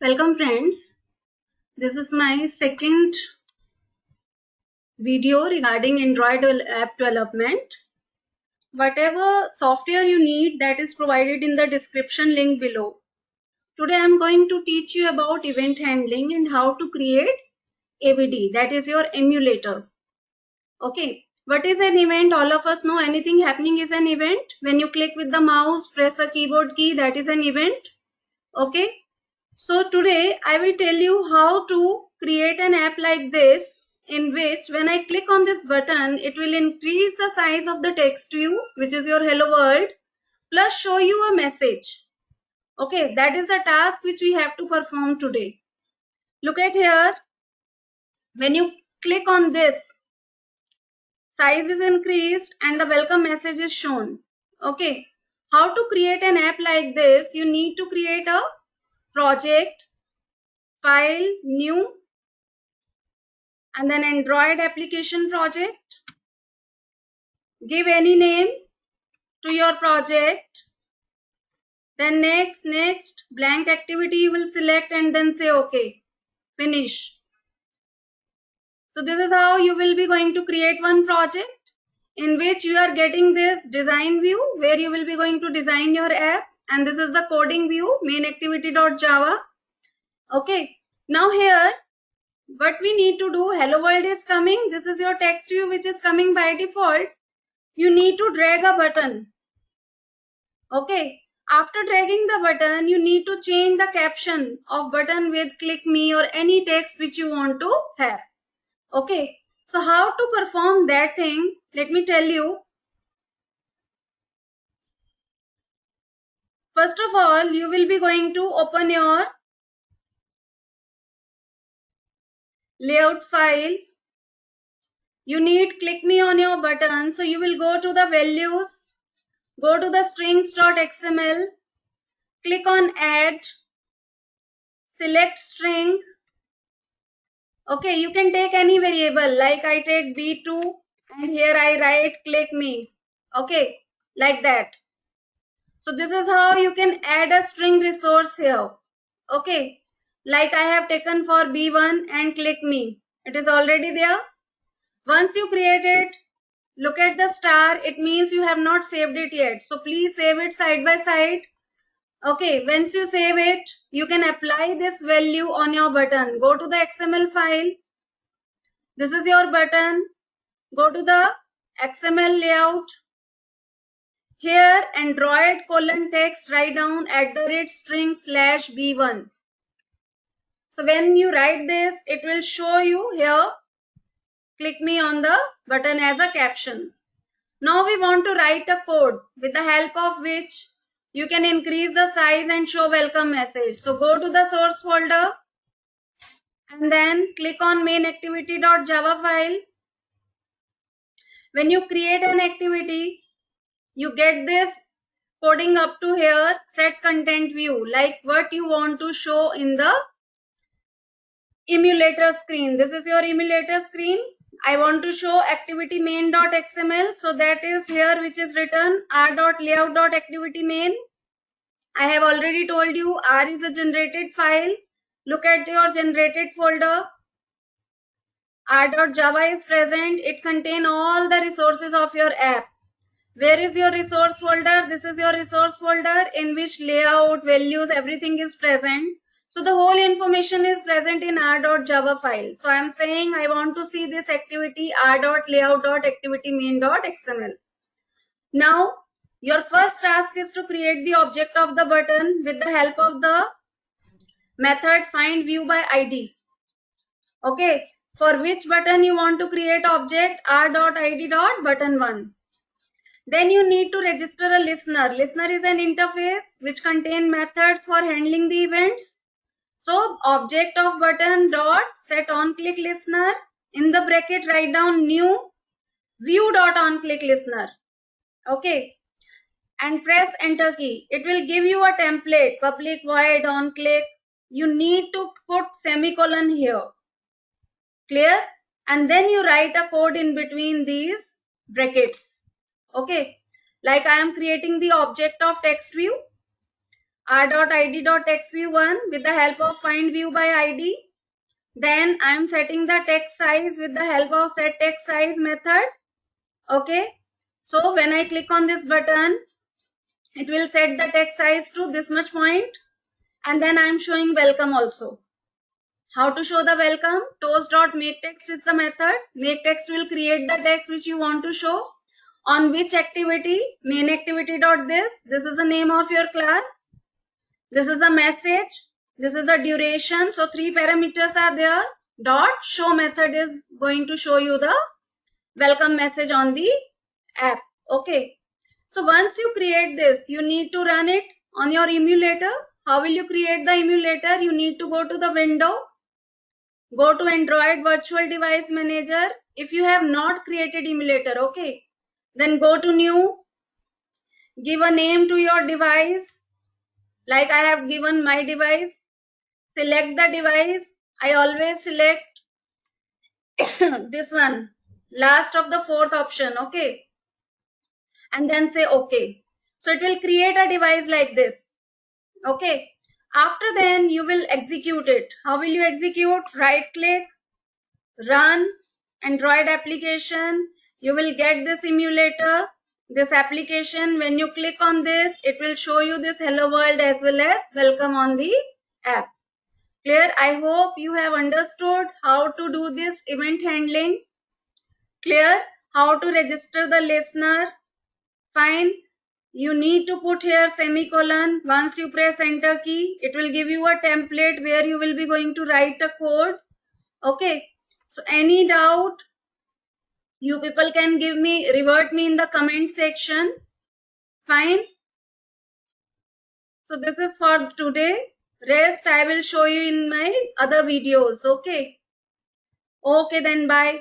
Welcome friends. This is my second video regarding Android app development. Whatever software you need, that is provided in the description link below. Today I am going to teach you about event handling and how to create AVD, that is your emulator. Okay, what is an event? All of us know anything happening is an event. When you click with the mouse, press a keyboard key, that is an event. Okay, so today I will tell you how to create an app like this, in which when I click on this button, it will increase the size of the text view, which is your hello world, plus show you a message. Okay, that is the task which we have to perform today. Look at here. When you click on this, size is increased and the welcome message is shown. Okay, how to create an app like this? You need to create a project, file, new, and then Android application project. Give any name to your project. Then next, blank activity you will select and then say okay, finish. So this is how you will be going to create one project in which you are getting this design view where you will be going to design your app, and this is the coding view, main activity.java. Okay, now here what we need to do, hello world is coming, this is your text view which is coming by default. You need to drag a button. Okay, after dragging the button, you need to change the caption of button with click me or any text which you want to have. Okay, so how to perform that thing, let me tell you. First of all, you will be going to open your layout file. You need click me on your button, so you will go to the values, go to the strings.xml, click on add, select string. Okay, you can take any variable, like I take B2 and here I write click me. Okay, like that. So this is how you can add a string resource here. Okay, like I have taken for B1 and click me. It is already there. Once you create it, look at the star. It means you have not saved it yet. So please save it side by side. Okay, once you save it, you can apply this value on your button. Go to the XML file. This is your button. Go to the XML layout. Here Android :text write down @string /b1. So when you write this, it will show you here click me on the button as a caption. Now we want to write a code with the help of which you can increase the size and show welcome message. So go to the source folder and then click on main activity.java file. When you create an activity, you get this coding up to here, set content view, like what you want to show in the emulator screen. This is your emulator screen. I want to show activity main.xml. So that is here which is written r.layout.activity main. I have already told you R is a generated file. Look at your generated folder. R.java is present. It contains all the resources of your app. Where is your resource folder? This is your resource folder in which layout, values, everything is present. So the whole information is present in r.java file. So I am saying I want to see this activity r.layout.activity main.xml. Now your first task is to create the object of the button with the help of the method find view by id. Okay, for which button you want to create object r.id.button1. Then you need to register a listener. Listener is an interface which contains methods for handling the events. So object of button dot set on click listener, in the bracket write down new view dot on click listener. Okay, and press enter key. It will give you a template, public void on click. You need to put semicolon here. Clear? And then you write a code in between these brackets. Okay, like I am creating the object of text view. r.id.textView1 with the help of find view by id. Then I am setting the text size with the help of set text size method. Okay. So when I click on this button, it will set the text size to this much point. And then I am showing welcome also. How to show the welcome? Toast.makeText is the method. MakeText will create the text which you want to show. On which activity? Main activity.this. This is the name of your class. This is a message. This is the duration. So 3 parameters are there. Dot show method is going to show you the welcome message on the app. Okay. So once you create this, you need to run it on your emulator. How will you create the emulator? You need to go to the window. Go to Android Virtual Device Manager. If you have not created emulator, okay, then go to new, give a name to your device. Like I have given my device. Select the device. I always select this one, last of the fourth option, okay, and then say okay. So it will create a device like this, okay. After then you will execute it. How will you execute? Right click, run Android application. You will get this emulator, this application. When you click on this, it will show you this hello world as well as welcome on the app. Clear? I hope you have understood how to do this event handling. Clear? How to register the listener. Fine. You need to put here semicolon. Once you press enter key, it will give you a template where you will be going to write a code. Okay. So any doubt, you people can revert me in the comment section. Fine. So this is for today. Rest I will show you in my other videos. Okay. Okay then, bye.